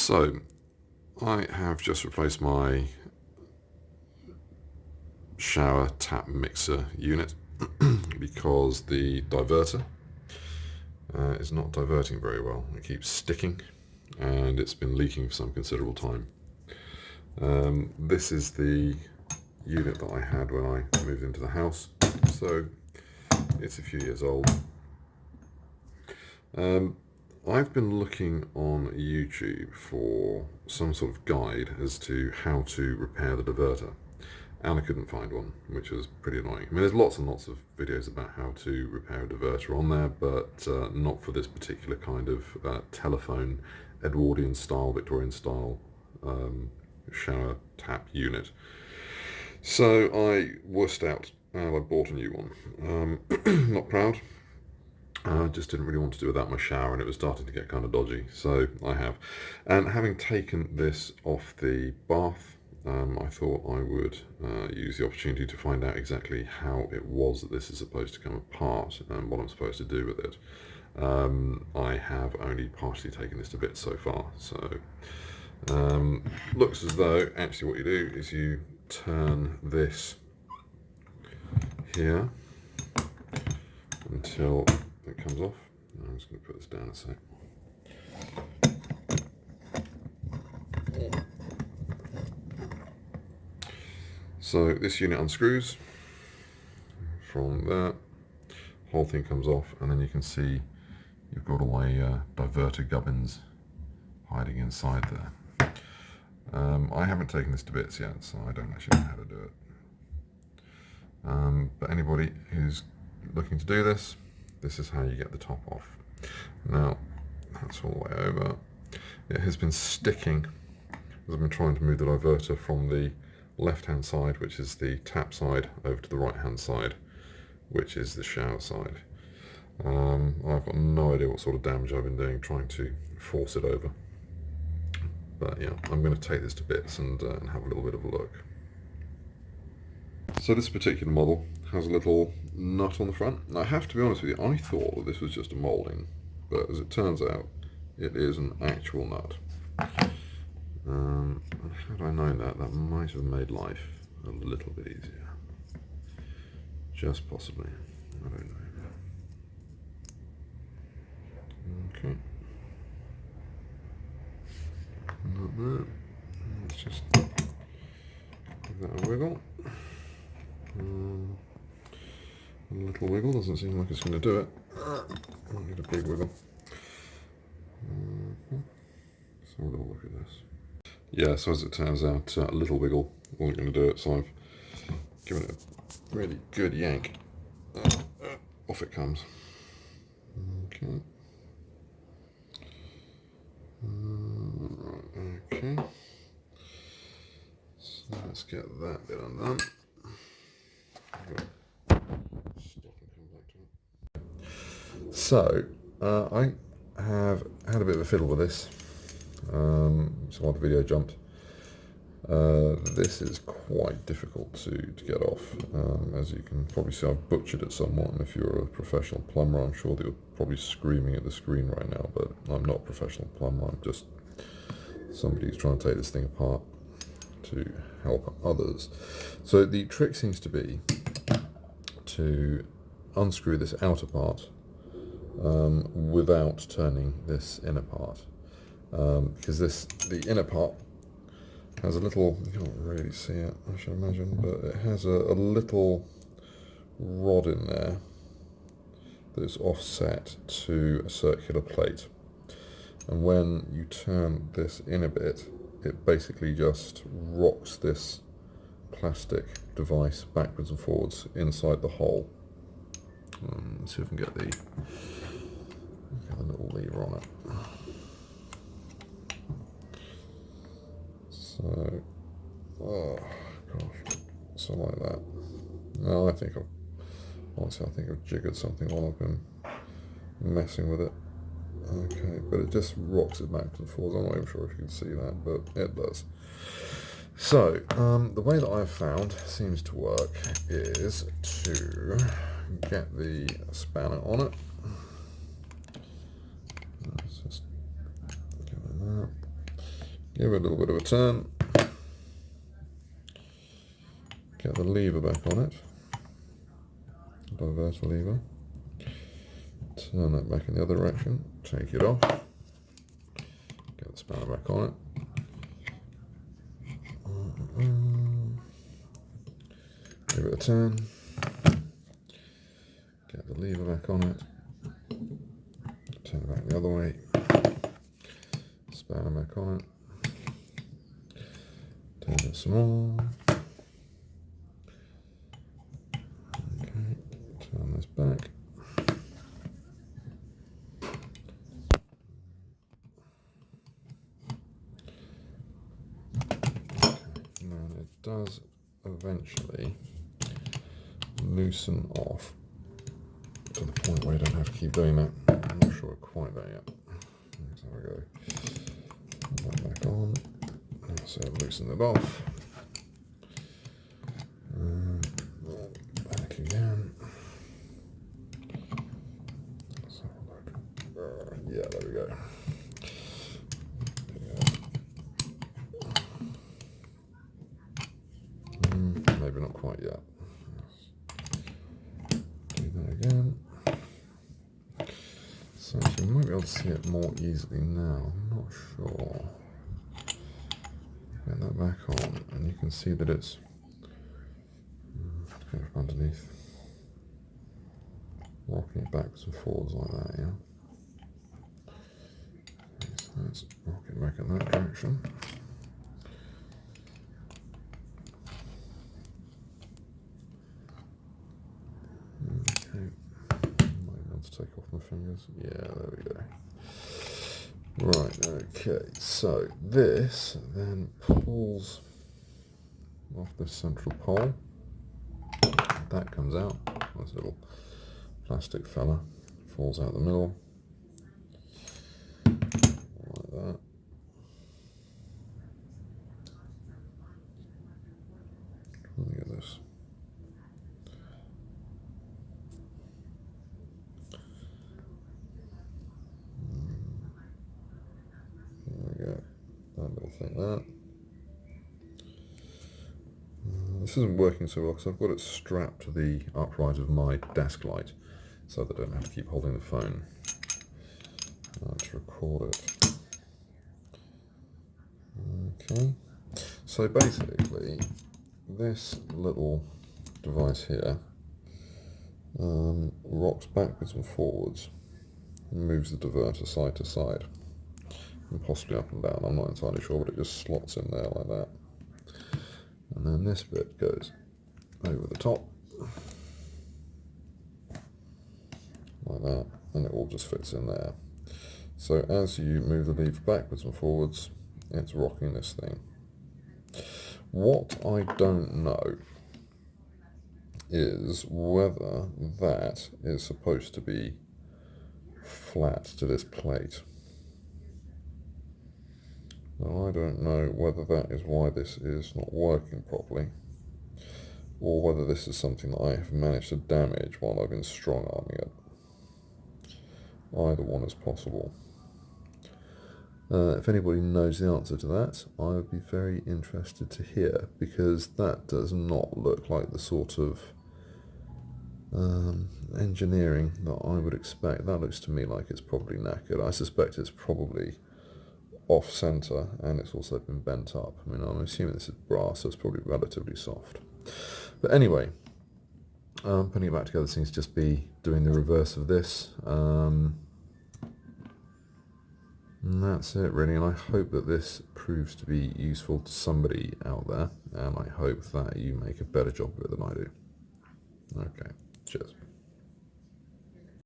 So I have just replaced my shower tap mixer unit because the diverter is not diverting very well. It keeps sticking and it's been leaking for some considerable time. This is the unit that I had when I moved into the house, so it's a few years old. I've been looking on YouTube for some sort of guide as to how to repair the diverter, and I couldn't find one, which was pretty annoying. I mean, there's lots and lots of videos about how to repair a diverter on there, but not for this particular kind of telephone, Edwardian-style, Victorian-style shower tap unit. So I wussed out and I bought a new one. Not proud. I just didn't really want to do without my shower, and it was starting to get kind of dodgy, so I have. And having taken this off the bath, I thought I would use the opportunity to find out exactly how it was that this is supposed to come apart and what I'm supposed to do with it. I have only partially taken this to bits so far, so looks as though actually what you do is you turn this here until it comes off. I'm just going to put this down a sec. So this unit unscrews from there, whole thing comes off, and then you can see you've got all my diverter gubbins hiding inside there. I haven't taken this to bits yet, so I don't actually know how to do it. But anybody who's looking to do this, this is how you get the top off. Now, that's all the way over. It has been sticking as I've been trying to move the diverter from the left-hand side, which is the tap side, over to the right-hand side, which is the shower side. I've got no idea what sort of damage I've been doing trying to force it over. But yeah, I'm going to take this to bits and have a little bit of a look. So this particular model has a little nut on the front. Now, I have to be honest with you, I thought that this was just a moulding, but as it turns out, it is an actual nut. And had I known that, that might have made life a little bit easier. Just possibly. I don't know. Okay. Not that. Let's just give that a wiggle. A little wiggle doesn't seem like it's going to do it. I need a big wiggle. So we'll have a look at this. Yeah, so as it turns out, a little wiggle wasn't going to do it, so I've given it a really good yank. Off it comes. Okay. Okay. So let's get that bit undone. So, I have had a bit of a fiddle with this, so the video jumped. This is quite difficult to get off. As you can probably see, I've butchered it somewhat, and if you're a professional plumber, I'm sure that you're probably screaming at the screen right now, but I'm not a professional plumber, I'm just somebody who's trying to take this thing apart to help others. So the trick seems to be to unscrew this outer part without turning this inner part, because the inner part has a little, you can't really see it, I should imagine, but it has a little rod in there that's offset to a circular plate, and when you turn this in a bit, it basically just rocks this plastic device backwards and forwards inside the hole. Let's see if we can get the little lever on it. So, oh gosh, so like that. No, I think I've jiggered something while I've been messing with it. Okay, but it just rocks it back and forth. I'm not even sure if you can see that, but it does. So, the way that I've found seems to work is to get the spanner on it. Let's just give it that. Give it a little bit of a turn. Get the lever back on it. Diverter lever. Turn that back in the other direction. Take it off. Get the spanner back on it. Give it a turn. Get the lever back on it. Turn it back the other way. Spanner back on it. Turn it some more. Okay, turn this back. And it does eventually loosen off to the point where you don't have to keep doing that. I'm not sure we're quite there yet. So there we go. Put that back on. So loosen it off. Back again. Let's have a look. Yeah, there we go. Maybe not quite yet. Do that again. So you might be able to see it more easily now. I'm not sure. Get that back on, and you can see that it's kind of underneath, rocking it backwards and forwards like that. Yeah. Okay, so let's rock it back in that direction. Okay. Might be able to take off my fingers. Yeah, there we go. Right, okay, so this then pulls off the central pole. That comes out. This little plastic fella falls out the middle. Like that. Look at this. That little thing there. This isn't working so well because I've got it strapped to the upright of my desk light so that I don't have to keep holding the phone to record it. Okay, so basically this little device here rocks backwards and forwards and moves the diverter side to side. And possibly up and down, I'm not entirely sure, but it just slots in there like that. And then this bit goes over the top, like that, and it all just fits in there. So as you move the lever backwards and forwards, it's rocking this thing. What I don't know is whether that is supposed to be flat to this plate. Now I don't know whether that is why this is not working properly, or whether this is something that I have managed to damage while I've been strong-arming it. Either one is possible. If anybody knows the answer to that, I would be very interested to hear, because that does not look like the sort of engineering that I would expect. That looks to me like it's probably knackered. I suspect it's probably off-center, and it's also been bent up. I mean, I'm assuming this is brass, so it's probably relatively soft. But anyway, putting it back together seems to just be doing the reverse of this. And that's it really, and I hope that this proves to be useful to somebody out there, and I hope that you make a better job of it than I do. Okay, cheers.